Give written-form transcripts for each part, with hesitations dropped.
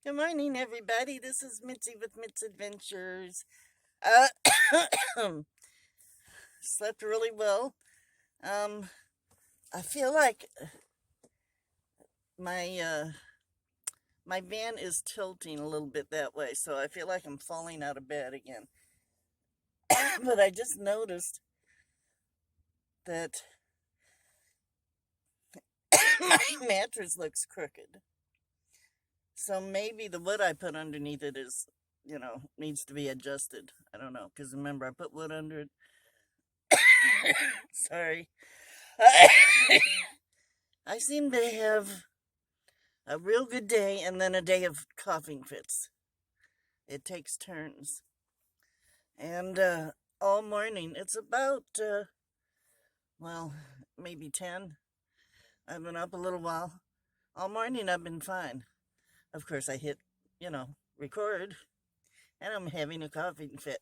Good morning, everybody. This is Mitzi with Mit's Adventures. Uh, slept really well. Um, I feel like my my van is tilting a little bit that way, so I feel like I'm falling out of bed again. But I just noticed that my mattress looks crooked. So maybe the wood I put underneath it is, needs to be adjusted. I don't know, because remember I put wood under it. Sorry. I seem to have a real good day and then a day of coughing fits. It takes turns. And all morning, it's about, well, maybe 10. I've been up a little while. All morning, I've been fine. Of course, I hit, record, and I'm having a coughing fit.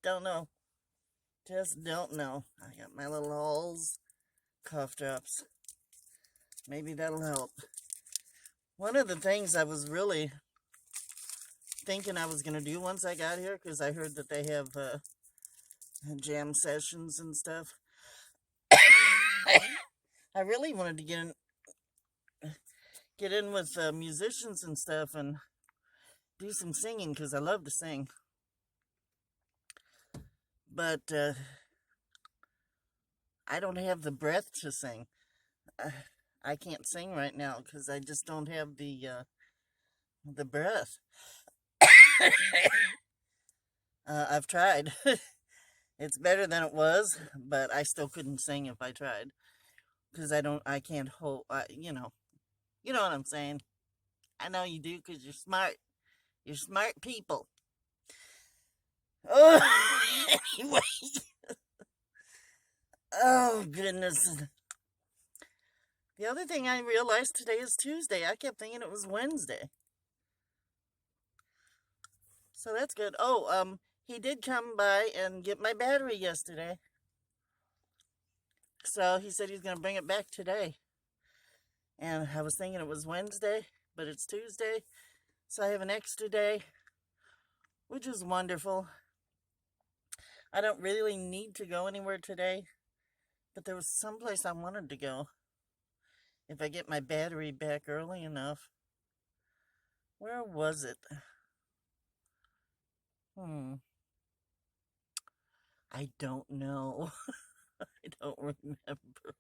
Don't know. Just don't know. I got my little Halls cough drops. Maybe that'll help. One of the things I was really thinking I was going to do once I got here, because I heard that they have jam sessions and stuff. I really wanted to get in with musicians and stuff and do some singing, because I love to sing. But I don't have the breath to sing. I can't sing right now because I just don't have the breath. I've tried. It's better than it was, but I still couldn't sing if I tried, because I can't hold. You know what I'm saying. I know you do, because you're smart. You're smart people. Oh, anyway. Oh goodness. The other thing I realized today is Tuesday. I kept thinking it was Wednesday. So that's good. Oh, he did come by and get my battery yesterday. So he said he's gonna bring it back today. And I was thinking it was Wednesday, but it's Tuesday. So I have an extra day, which is wonderful. I don't really need to go anywhere today, but there was someplace I wanted to go if I get my battery back early enough. Where was it? Hmm. I don't know. I don't remember.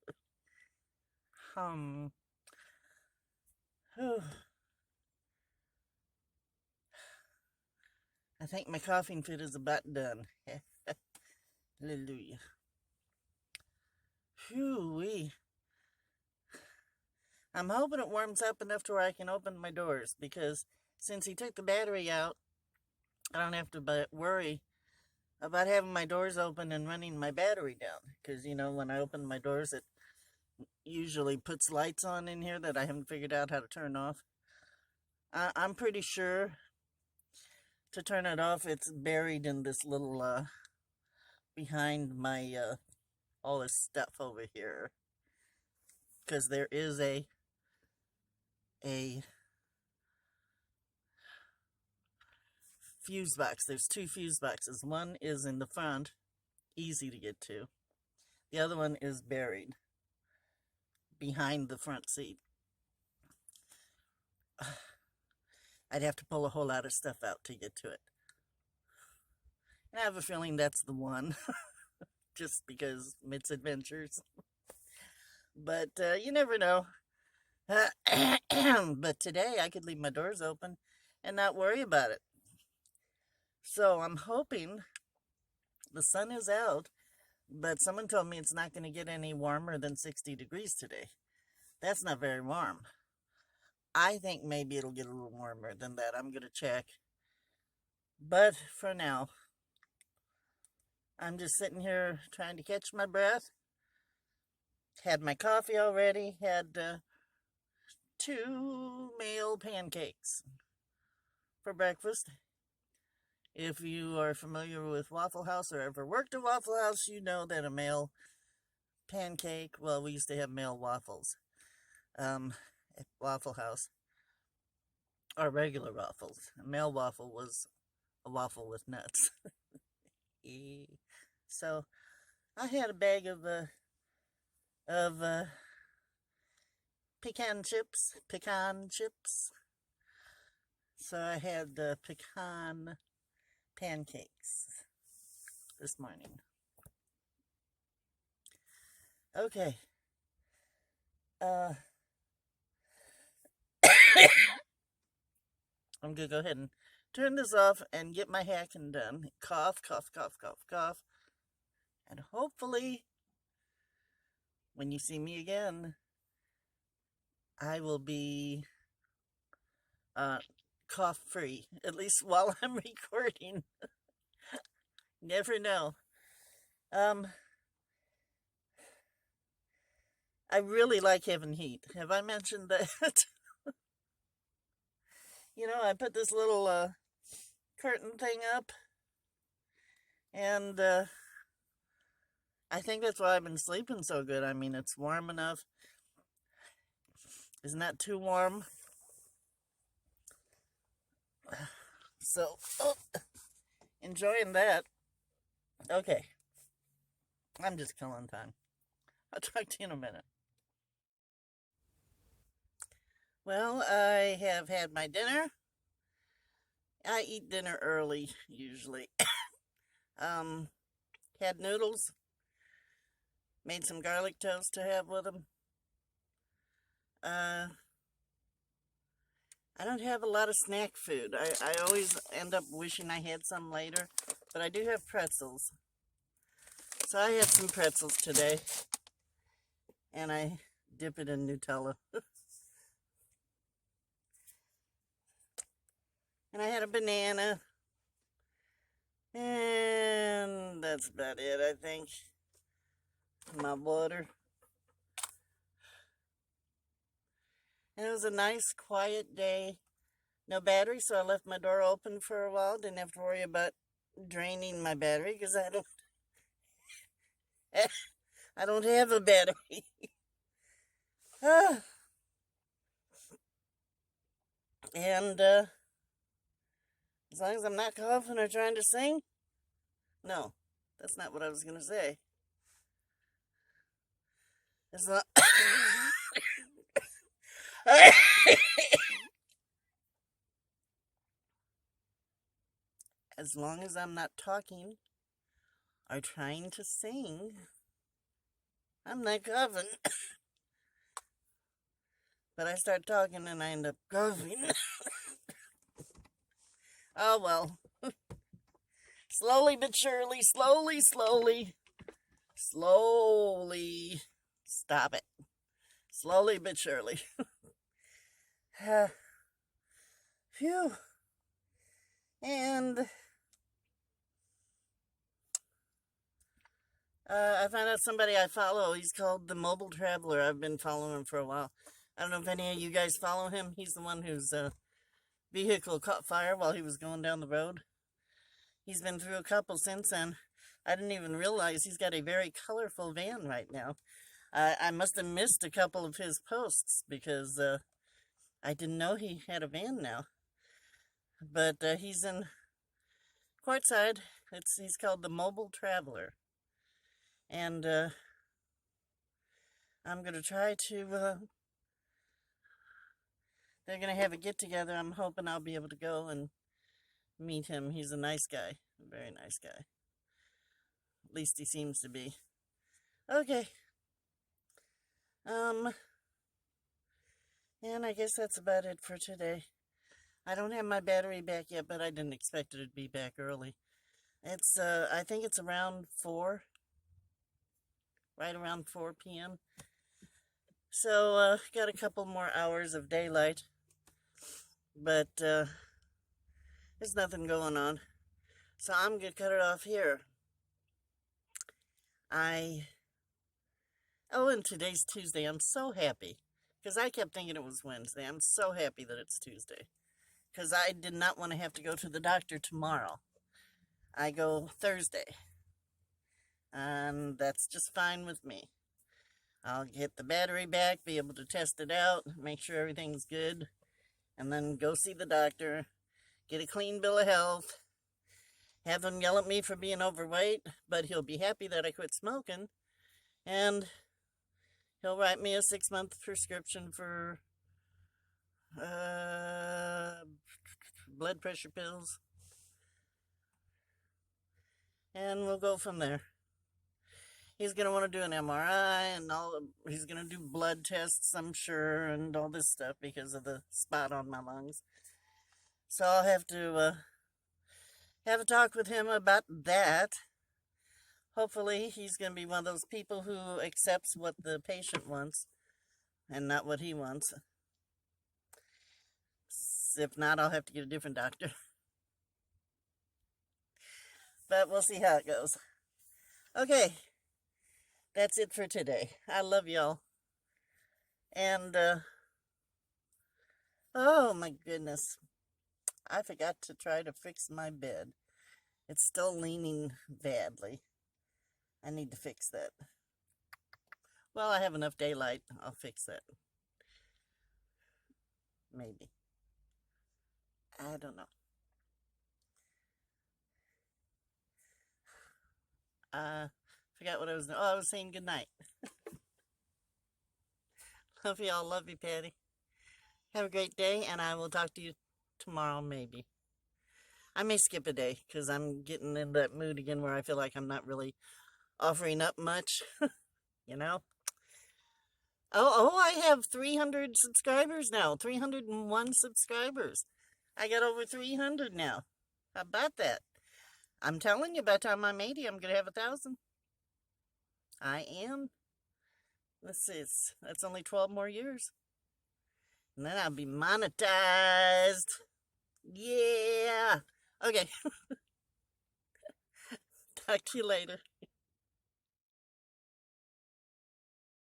Hmm. I think my coughing fit is about done. Hallelujah. Phew. I'm hoping it warms up enough to where I can open my doors, because since he took the battery out, I don't have to worry about having my doors open and running my battery down. Because, when I open my doors, it usually puts lights on in here that I haven't figured out how to turn off. I'm pretty sure to turn it off, it's buried in this little, behind my, all this stuff over here. Because there is a fuse box. There's two fuse boxes. One is in the front, easy to get to. The other one is buried behind the front seat. I'd have to pull a whole lot of stuff out to get to it. And I have a feeling that's the one, just because Mit's Adventures. But you never know. But today I could leave my doors open and not worry about it. So I'm hoping the sun is out, but someone told me it's not going to get any warmer than 60 degrees today. That's not very warm. I think maybe it'll get a little warmer than that. I'm going to check. But for now, I'm just sitting here trying to catch my breath. Had my coffee already. Had 2 male pancakes for breakfast. If you are familiar with Waffle House or ever worked at Waffle House, you know that a male pancake, well, we used to have male waffles at Waffle House, or regular waffles. A male waffle was a waffle with nuts. So I had a bag of pecan chips. So I had pecan pancakes this morning. Okay. I'm gonna go ahead and turn this off and get my hacking done. Cough, cough, cough, cough, cough. And hopefully, when you see me again, I will be cough free, at least while I'm recording. Never know. I really like having heat. Have I mentioned that? I put this little curtain thing up, and I think that's why I've been sleeping so good. I mean, it's warm enough. It's not too warm. So, enjoying that. Okay. I'm just killing time. I'll talk to you in a minute. Well, I have had my dinner. I eat dinner early, usually. Had noodles. Made some garlic toast to have with them. I don't have a lot of snack food. I always end up wishing I had some later, but I do have pretzels. So I had some pretzels today, and I dip it in Nutella. And I had a banana, and that's about it, I think. My water. And it was a nice, quiet day. No battery, so I left my door open for a while. Didn't have to worry about draining my battery because I don't have a battery. And as long as I'm not coughing or trying to sing, no, that's not what I was gonna say. It's not. As long as I'm not talking or trying to sing, I'm not coughing. But I start talking and I end up coughing. Oh well. Slowly but surely, slowly. Stop it. Slowly but surely. Phew. And I found out somebody I follow. He's called the Mobile Traveler. I've been following him for a while. I don't know if any of you guys follow him. He's the one whose vehicle caught fire while he was going down the road. He's been through a couple since then. I didn't even realize he's got a very colorful van right now. I must have missed a couple of his posts because I didn't know he had a van now. But he's in Quartzside. He's called the Mobile Traveler. And I'm going to try to... they're going to have a get-together. I'm hoping I'll be able to go and meet him. He's a nice guy. A very nice guy. At least he seems to be. Okay. And I guess that's about it for today. I don't have my battery back yet, but I didn't expect it to be back early. It's, I think it's around 4. Right around 4 p.m. So, got a couple more hours of daylight. But, there's nothing going on. So I'm going to cut it off here. Oh, and today's Tuesday. I'm so happy. Because I kept thinking it was Wednesday. I'm so happy that it's Tuesday. Because I did not want to have to go to the doctor tomorrow. I go Thursday. And that's just fine with me. I'll get the battery back, be able to test it out, make sure everything's good, and then go see the doctor, get a clean bill of health, have him yell at me for being overweight, but he'll be happy that I quit smoking, and he'll write me a 6-month prescription for blood pressure pills, and we'll go from there. He's going to want to do an MRI, and he's going to do blood tests, I'm sure, and all this stuff because of the spot on my lungs. So I'll have to have a talk with him about that. Hopefully he's going to be one of those people who accepts what the patient wants and not what he wants. If not, I'll have to get a different doctor. But we'll see how it goes. Okay. That's it for today. I love y'all. And, oh my goodness. I forgot to try to fix my bed. It's still leaning badly. I need to fix that. Well, I have enough daylight. I'll fix that. Maybe. I don't know. Forgot what I was doing. Oh, I was saying goodnight. Love y'all. Love you, Patty. Have a great day, and I will talk to you tomorrow, maybe. I may skip a day, because I'm getting in that mood again where I feel like I'm not really offering up much, you know? Oh, I have 300 subscribers now. 301 subscribers. I got over 300 now. How about that? I'm telling you, by the time I'm 80, I'm going to have 1,000. I am. Let's see, that's only 12 more years. And then I'll be monetized. Yeah. Okay. Talk to you later.